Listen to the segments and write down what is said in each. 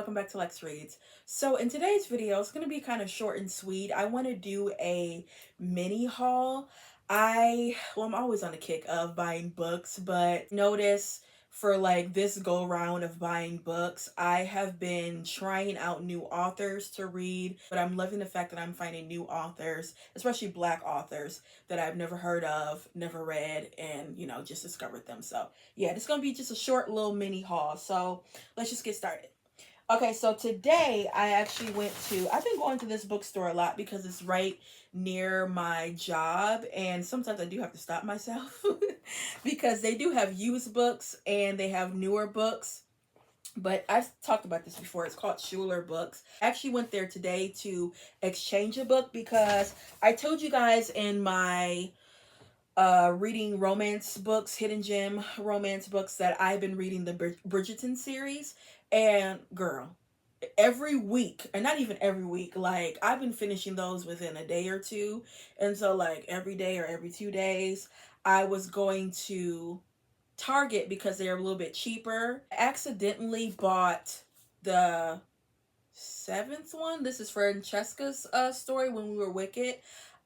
welcome back to Lex Reads. So in today's video, it's going to be kind of short and sweet. I want to do a mini haul. I'm always on the kick of buying books, but notice for like this go round of buying books, I have been trying out new authors to read, but I'm loving the fact that I'm finding new authors, especially Black authors that I've never heard of, never read, and just discovered them. So yeah, this is gonna be just a short little mini haul. So let's just get started. Okay, so today I've been going to this bookstore a lot because it's right near my job, and sometimes I do have to stop myself because they do have used books and they have newer books. But I've talked about this before. It's called Schuler Books. I actually went there today to exchange a book because I told you guys in my reading romance books, hidden gem romance books, that I've been reading the Bridgerton series. And girl, every week, and not even every week, like I've been finishing those within a day or two. And so like every day or every 2 days, I was going to Target because they're a little bit cheaper. I accidentally bought the seventh one. This is Francesca's story, When We Were Wicked.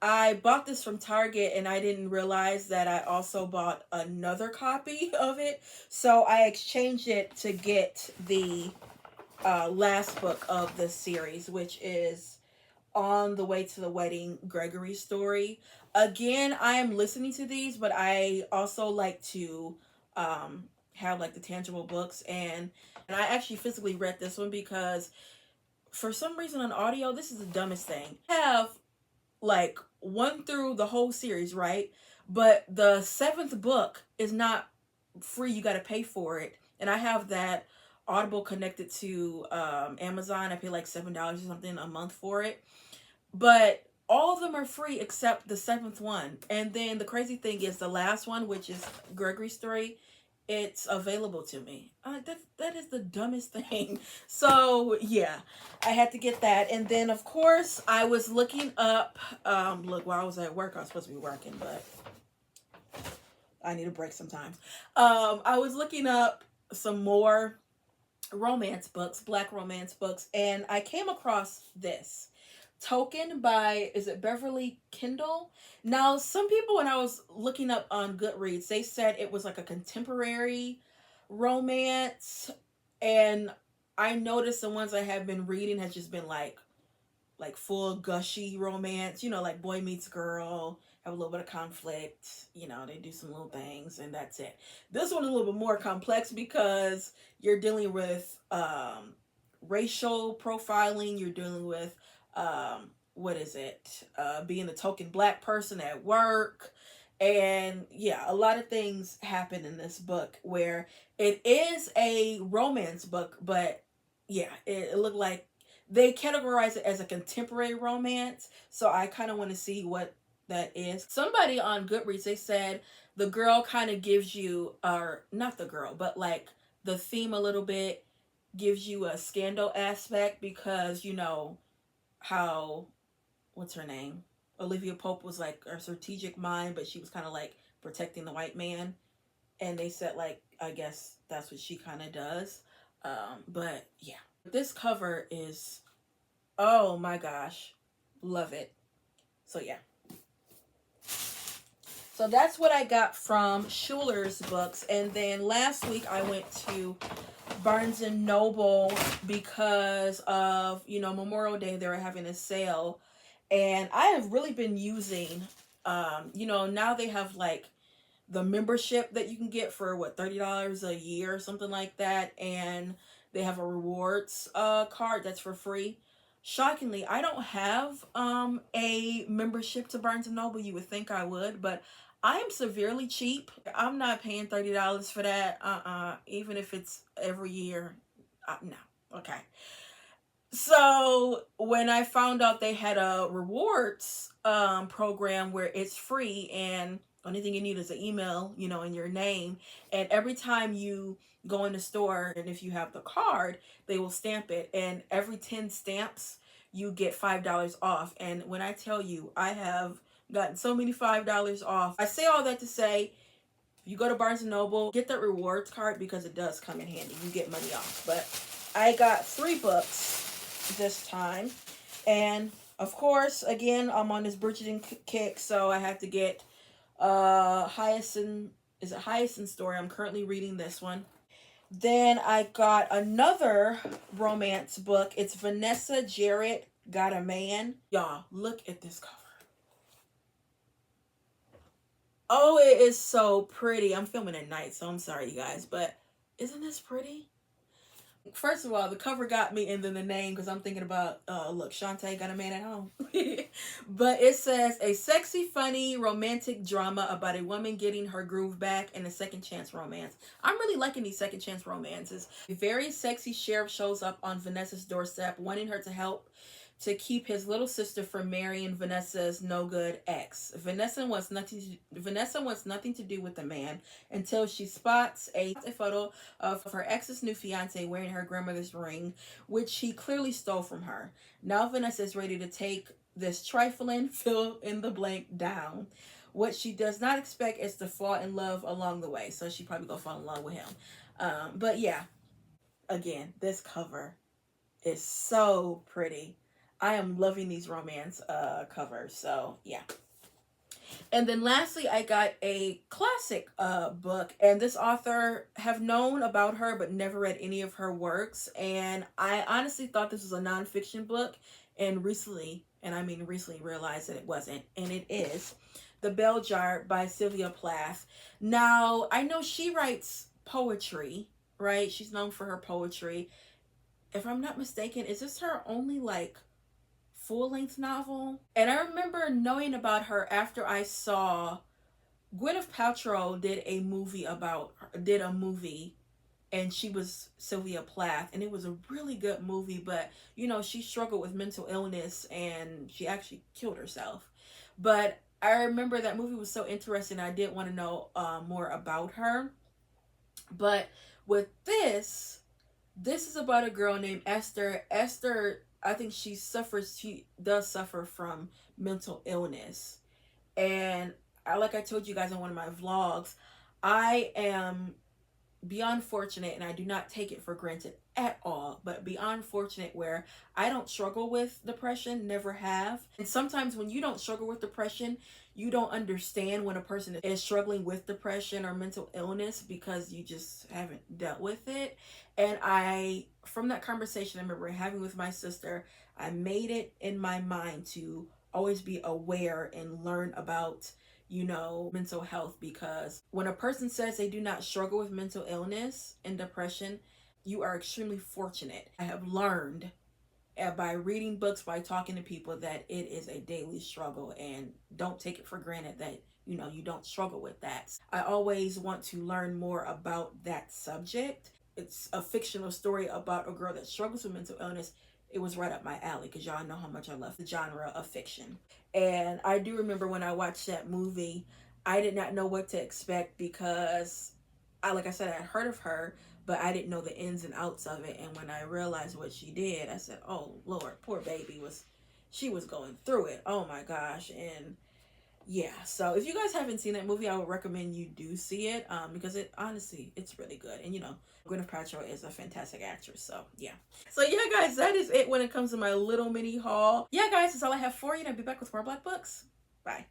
I bought this from Target and I didn't realize that I also bought another copy of it. So I exchanged it to get the last book of the series, which is On the Way to the Wedding, Gregory's story. Again, I am listening to these, but I also like to have like the tangible books, and I actually physically read this one because for some reason on audio, this is the dumbest thing. I have like 1 through the whole series, right? But the 7th book is not free. You got to pay for it. And I have that Audible connected to Amazon. I pay like $7 or something a month for it. But all of them are free except the 7th one. And then the crazy thing is the last one, which is Gregory's story, it's available to me. That is the dumbest thing. So yeah, I had to get that. And then of course I was looking up, look, while I was at work, I was supposed to be working, but I need a break sometimes. I was looking up some more romance books, Black romance books, and I came across this. Token by, is it Beverly Kendall? Now, some people, when I was looking up on Goodreads, they said it was like a contemporary romance, and I noticed the ones I have been reading has just been like full gushy romance, like boy meets girl, have a little bit of conflict, they do some little things and that's it. This one is a little bit more complex because you're dealing with racial profiling, you're dealing with being a token Black person at work. And yeah, a lot of things happen in this book where it is a romance book, but yeah, it looked like they categorize it as a contemporary romance. So I kind of want to see what that is. Somebody on Goodreads, they said the girl kind of gives you, or not the girl, but like the theme a little bit gives you a scandal aspect because how, what's her name? Olivia Pope was like a strategic mind, but she was kind of like protecting the white man. And they said like, I guess that's what she kind of does. But yeah, this cover is, oh my gosh, love it. So yeah. So that's what I got from Schuler's books. And then last week I went to Barnes and Noble because of, Memorial Day. They were having a sale. And I have really been using, now they have like the membership that you can get for $30 a year or something like that. And they have a rewards card that's for free. Shockingly, I don't have a membership to Barnes and Noble. You would think I would, but I am severely cheap. I'm not paying $30 for that. Even if it's every year. No. Okay. So when I found out they had a rewards program where it's free and only thing you need is an email, in your name. And every time you go in the store, and if you have the card, they will stamp it. And every 10 stamps, you get $5 off. And when I tell you, I have gotten so many $5 off. I say all that to say, if you go to Barnes & Noble, get that rewards card because it does come in handy. You get money off. But I got 3 books this time. And of course, again, I'm on this Bridgerton kick, so I have to get Hyacinth. Is it Hyacinth Story? I'm currently reading this one. Then I got another romance book. It's Vanessa Jarrett Got a Man. Y'all, look at this cover. Oh, it is so pretty. I'm filming at night, so I'm sorry, you guys, but isn't this pretty? First of all, the cover got me, and then the name, because I'm thinking about, look, Shantae got a man at home. But it says, a sexy, funny, romantic drama about a woman getting her groove back and a second chance romance. I'm really liking these second chance romances. A very sexy sheriff shows up on Vanessa's doorstep, wanting her to help to keep his little sister from marrying Vanessa's no-good ex. Vanessa wants nothing to do with the man until she spots a photo of her ex's new fiance wearing her grandmother's ring, which he clearly stole from her. Now Vanessa is ready to take this trifling fill in the blank down. What she does not expect is to fall in love along the way. So she probably gonna fall in love with him. But yeah, again, this cover is so pretty. I am loving these romance covers. So yeah. And then lastly, I got a classic book, and this author have known about her but never read any of her works, and I honestly thought this was a nonfiction book, and recently, and I mean recently, realized that it wasn't, and it is The Bell Jar by Sylvia Plath. Now, I know she writes poetry, right? She's known for her poetry. If I'm not mistaken, is this her only like full-length novel? And I remember knowing about her after I saw Gwyneth Paltrow did a movie, and she was Sylvia Plath, and it was a really good movie, but you know, she struggled with mental illness and she actually killed herself. But I remember that movie was so interesting. I did want to know more about her. But with this is about a girl named Esther. Esther, I think she does suffer from mental illness. And like I told you guys in one of my vlogs, I am beyond fortunate, and I do not take it for granted at all, but beyond fortunate where I don't struggle with depression, never have. And sometimes when you don't struggle with depression, you don't understand when a person is struggling with depression or mental illness because you just haven't dealt with it. And from that conversation I remember having with my sister, I made it in my mind to always be aware and learn about, you know, mental health, because when a person says they do not struggle with mental illness and depression, you are extremely fortunate. I have learned by reading books, by talking to people, that it is a daily struggle, and don't take it for granted that, you know, you don't struggle with that. I always want to learn more about that subject. It's a fictional story about a girl that struggles with mental illness. It was right up my alley because y'all know how much I love the genre of fiction. And I do remember when I watched that movie, I did not know what to expect because like I said, I had heard of her, but I didn't know the ins and outs of it. And when I realized what she did, I said, oh Lord, poor baby, she was going through it. Oh my gosh. And yeah, so if you guys haven't seen that movie, I would recommend you do see it, because it's really good. And you know, Gwyneth Paltrow is a fantastic actress, so yeah. So yeah, guys, that is it when it comes to my little mini haul. Yeah, guys, that's all I have for you, and I'll be back with more Black books. Bye.